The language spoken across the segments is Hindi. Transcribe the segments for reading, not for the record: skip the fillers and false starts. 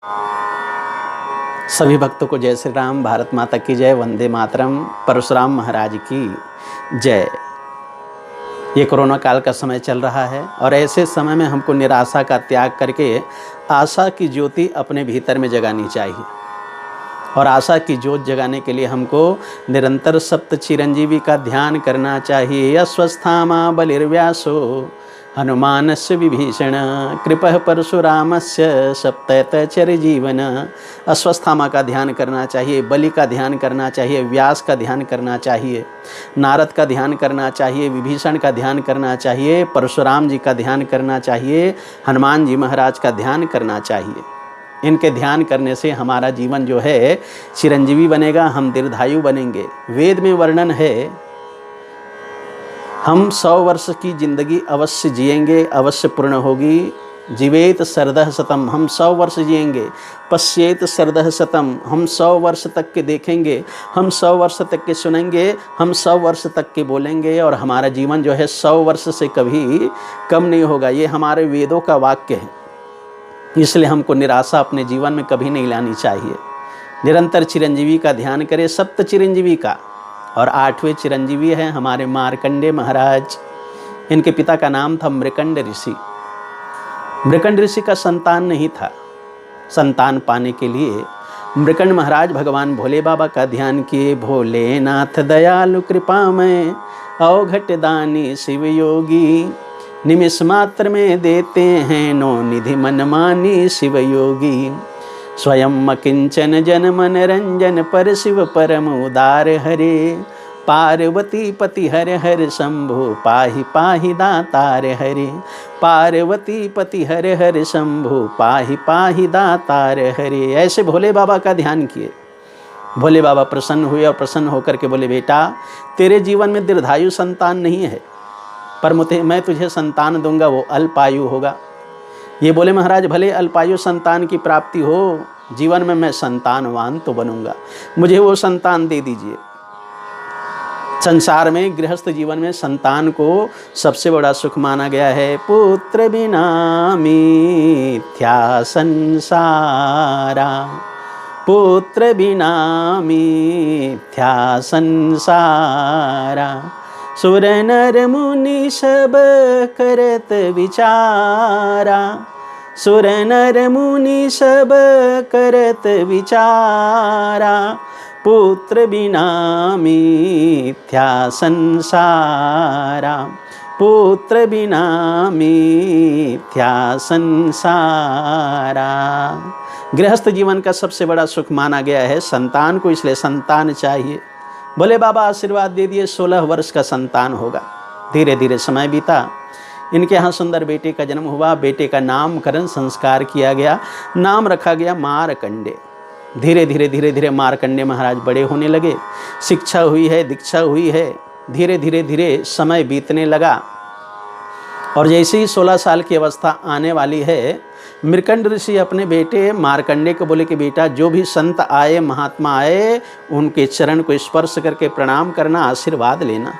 सभी भक्तों को जय श्री राम। भारत माता की जय। वंदे मातरम। परशुराम महाराज की जय। ये कोरोना काल का समय चल रहा है और ऐसे समय में हमको निराशा का त्याग करके आशा की ज्योति अपने भीतर में जगानी चाहिए। और आशा की ज्योत जगाने के लिए हमको निरंतर सप्त चिरंजीवी का ध्यान करना चाहिए। अस्वस्थामा बलिर्व्यासो हनुमानस्य विभीषण कृपः परशुरामस्य सप्तैत चिरजीवन। अस्वस्थामा का ध्यान करना चाहिए, बलि का ध्यान करना चाहिए, व्यास का ध्यान करना चाहिए, नारद का ध्यान करना चाहिए, विभीषण का ध्यान करना चाहिए, परशुराम जी का ध्यान करना चाहिए, हनुमान जी महाराज का ध्यान करना चाहिए। इनके ध्यान करने से हमारा जीवन जो है चिरंजीवी बनेगा, हम दीर्घायु बनेंगे। वेद में वर्णन है हम 100 वर्ष की ज़िंदगी अवश्य जिएंगे, अवश्य पूर्ण होगी। जीवेत शरदः शतम, हम 100 वर्ष जिएंगे। पश्येत शरदः शतम, हम 100 वर्ष तक के देखेंगे, हम 100 वर्ष तक के सुनेंगे, हम 100 वर्ष तक के बोलेंगे। और हमारा जीवन जो है 100 वर्ष से कभी कम नहीं होगा। ये हमारे वेदों का वाक्य है। इसलिए हमको निराशा अपने जीवन में कभी नहीं लानी चाहिए। निरंतर चिरंजीवी का ध्यान करें, सप्त चिरंजीवी का। और 8वें चिरंजीवी हैं हमारे मार्कंडे महाराज। इनके पिता का नाम था मृकंड ऋषि। मृकंड ऋषि का संतान नहीं था। संतान पाने के लिए मृकंड महाराज भगवान भोले बाबा का ध्यान किए। भोलेनाथ दयालु कृपामय अवघट दानी शिव योगी, निमिष मात्र में देते हैं नो निधि मनमानी शिव योगी। स्वयं अकिंचन जन मन रंजन पर शिव परम उदार हरे, पार्वती पति हर हर शंभु पाहि पाहि दातार हरे। पार्वती पति हर हर शंभु पाहि पाहि दातार हरे। ऐसे भोले बाबा का ध्यान किए। भोले बाबा प्रसन्न हुए और प्रसन्न होकर के बोले, बेटा तेरे जीवन में दीर्घायु संतान नहीं है, पर मैं तुझे संतान दूंगा, वो अल्पायु होगा। ये बोले, महाराज भले अल्पायु संतान की प्राप्ति हो, जीवन में मैं संतानवान तो बनूंगा, मुझे वो संतान दे दीजिए। संसार में गृहस्थ जीवन में संतान को सबसे बड़ा सुख माना गया है। पुत्र बिना मिथ्या संसारा, पुत्र बिना मिथ्या संसारा। सुर नर मुनि सब करत विचारा, सुर नर मुनि सब करत विचारा। पुत्र बिना मिथ्या संसारा, पुत्र बिना मिथ्या संसारा। गृहस्थ जीवन का सबसे बड़ा सुख माना गया है संतान को, इसलिए संतान चाहिए। बोले बाबा आशीर्वाद दे दिए, 16 वर्ष का संतान होगा। धीरे धीरे समय बीता। इनके यहाँ सुंदर बेटे का जन्म हुआ। बेटे का नामकरण संस्कार किया गया। नाम रखा गया मारकंडे। धीरे धीरे मारकंडे महाराज बड़े होने लगे। शिक्षा हुई है, दीक्षा हुई है। धीरे धीरे समय बीतने लगा और जैसे ही 16 साल की अवस्था आने वाली है, मृकंड ऋषि अपने बेटे मारकंडे को बोले कि बेटा जो भी संत आए, महात्मा आए, उनके चरण को स्पर्श करके प्रणाम करना, आशीर्वाद लेना।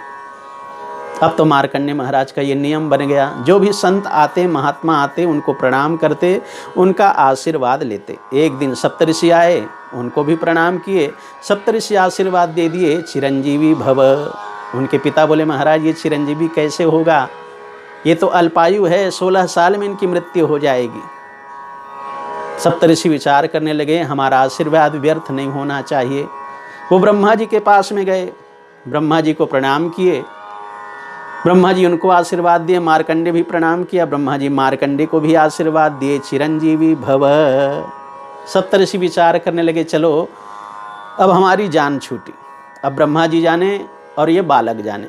अब तो मारकंडे महाराज का ये नियम बन गया, जो भी संत आते, महात्मा आते, उनको प्रणाम करते, उनका आशीर्वाद लेते। एक दिन सप्तऋषि आए, उनको भी प्रणाम किए। सप्तऋषि आशीर्वाद दे दिए, चिरंजीवी भव। उनके पिता बोले, महाराज ये चिरंजीवी कैसे होगा, ये तो अल्पायु है, 16 साल में इनकी मृत्यु हो जाएगी। सप्तऋषि विचार करने लगे, हमारा आशीर्वाद व्यर्थ नहीं होना चाहिए। वो ब्रह्मा जी के पास में गए, ब्रह्मा जी को प्रणाम किए। ब्रह्मा जी उनको आशीर्वाद दिए। मारकंडे भी प्रणाम किया। ब्रह्मा जी मारकंडे को भी आशीर्वाद दिए, चिरंजीवी भव। सप्तऋषि विचार करने लगे, चलो अब हमारी जान छूटी, अब ब्रह्मा जी जाने और ये बालक जाने।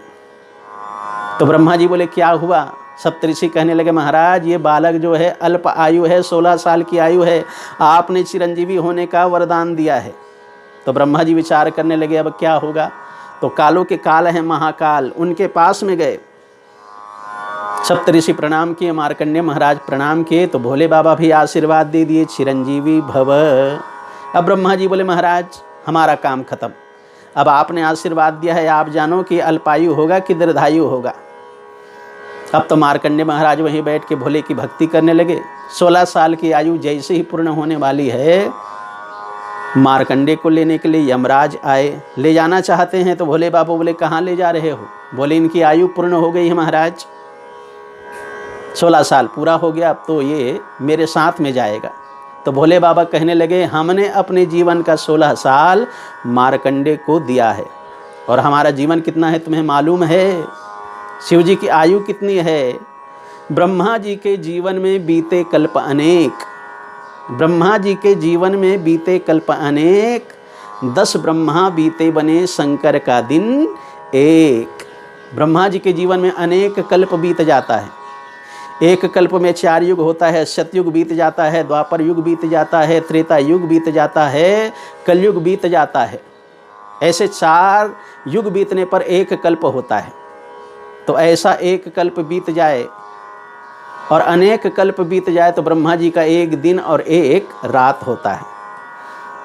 तो ब्रह्मा जी बोले, क्या हुआ? सप्तऋषि कहने लगे, महाराज ये बालक जो है अल्प आयु है, 16 साल की आयु है, आपने चिरंजीवी होने का वरदान दिया है। तो ब्रह्मा जी विचार करने लगे, अब क्या होगा? तो कालों के काल है महाकाल, उनके पास में गए। सप्तऋषि प्रणाम किए, मार्कंडेय महाराज प्रणाम किए, तो भोले बाबा भी आशीर्वाद दे दिए, चिरंजीवी भव। अब ब्रह्मा जी बोले, महाराज हमारा काम खत्म, अब आपने आशीर्वाद दिया है, आप जानो कि अल्पायु होगा कि दीर्घायु होगा। अब तो मार्कंडे महाराज वहीं बैठ के भोले की भक्ति करने लगे। 16 साल की आयु जैसे ही पूर्ण होने वाली है, मार्कंडे को लेने के लिए यमराज आए। ले जाना चाहते हैं तो भोले बाबा बोले कहाँ ले जा रहे हो? बोले इनकी आयु पूर्ण हो गई है महाराज, 16 साल पूरा हो गया, अब तो ये मेरे साथ में जाएगा। तो भोले बाबा कहने लगे हमने अपने जीवन का 16 साल मार्कंडे को दिया है, और हमारा जीवन कितना है तुम्हें मालूम है? शिव जी की आयु कितनी है? ब्रह्मा जी के जीवन में बीते कल्प अनेक, ब्रह्मा जी के जीवन में बीते कल्प अनेक, 10 ब्रह्मा बीते बने शंकर का दिन एक। ब्रह्मा जी के जीवन में अनेक कल्प बीत जाता है। एक कल्प में 4 युग होता है, सतयुग बीत जाता है, द्वापर युग बीत जाता है, त्रेता युग बीत जाता है, कलयुग बीत जाता है। ऐसे 4 युग बीतने पर एक कल्प होता है। तो ऐसा एक कल्प बीत जाए और अनेक कल्प बीत जाए तो ब्रह्मा जी का एक दिन और एक रात होता है।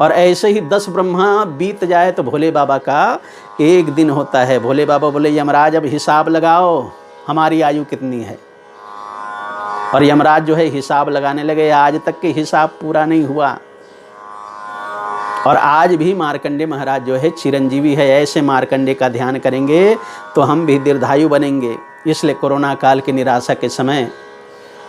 और ऐसे ही 10 ब्रह्मा बीत जाए तो भोले बाबा का एक दिन होता है। भोले बाबा बोले यमराज अब हिसाब लगाओ हमारी आयु कितनी है। और यमराज जो है हिसाब लगाने लगे। आज तक के हिसाब पूरा नहीं हुआ, और आज भी मार्कंडे महाराज जो है चिरंजीवी है। ऐसे मार्कंडे का ध्यान करेंगे तो हम भी दीर्घायु बनेंगे। इसलिए कोरोना काल की निराशा के समय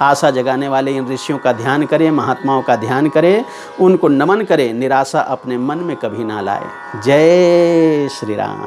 आशा जगाने वाले इन ऋषियों का ध्यान करें, महात्माओं का ध्यान करें, उनको नमन करें, निराशा अपने मन में कभी ना लाए। जय श्री राम।